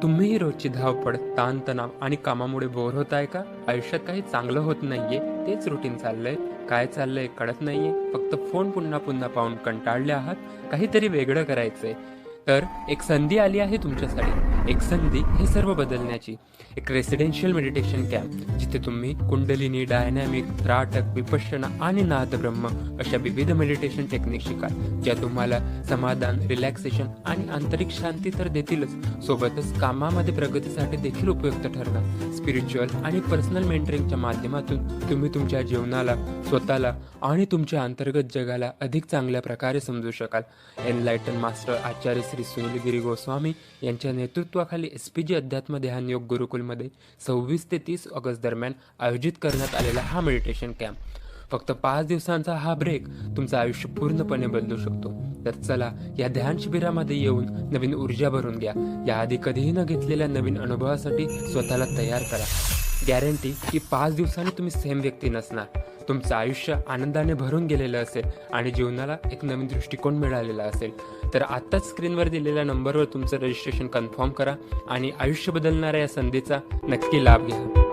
तुम्हीही रोजची धावपळ, ताणतणाव आणि कामामुळे बोर होताय का? आयुष्यात काही चांगलं होत नाहीये, तेच रुटीन चाललंय. काय चाललंय कळत नाहीये, फक्त फोन पुन्हा पुन्हा पाहून कंटाळले आहात. काहीतरी वेगळं करायचंय, तर एक संधी आली आहे तुमच्यासाठी. एक संधी हे सर्व बदलण्याची. एक रेसिडेन्शियल मेडिटेशन कॅम्प, जिथे तुम्ही कुंडलिनी, डायनॅमिक, त्राटक, विपश्यना आणि नादब्रह्म अशा विविध मेडिटेशन टेक्निक शिकाल, ज्या तुम्हाला समाधान, रिलॅक्सेशन आणि आंतरिक शांती तर देतीलच, सोबतच कामामध्ये प्रगतीसाठी देखील उपयुक्त ठरणार. स्पिरिच्युअल आणि पर्सनल मेंटरिंगच्या माध्यमातून तुम्ही तुमच्या जीवनाला, स्वतःला आणि तुमच्या अंतर्गत जगाला अधिक चांगल्या प्रकारे समजू शकाल. एनलायटन मास्टर आचार्य श्री सुनीलगिरी गोस्वामी यांच्या नेतृत्वाखाली SPG अध्यात्म ध्यान योग गुरुकुलमध्ये 26 ते 30 ऑगस्ट दरम्यान आयोजित करण्यात आलेला हा मेडिटेशन कॅम्प. फक्त 5 दिवसांचा हा ब्रेक तुमचं आयुष्य पूर्णपणे बदलू शकतो. तर चला, या ध्यान शिबिरामध्ये येऊन नवीन ऊर्जा भरून घ्या. याआधी कधीही न घेतलेल्या नवीन अनुभवासाठी स्वतःला तयार करा. गॅरंटी की 5 दिवसांनी तुम्ही सेम व्यक्ती नसणार. तुमचं आयुष्य आनंदाने भरून गेलेलं असेल आणि जीवनाला एक नवीन दृष्टिकोन मिळालेला असेल. तर आत्ताच स्क्रीनवर दिलेल्या नंबरवर तुमचं रजिस्ट्रेशन कन्फर्म करा आणि आयुष्य बदलणाऱ्या या संधीचा नक्की लाभ घ्या.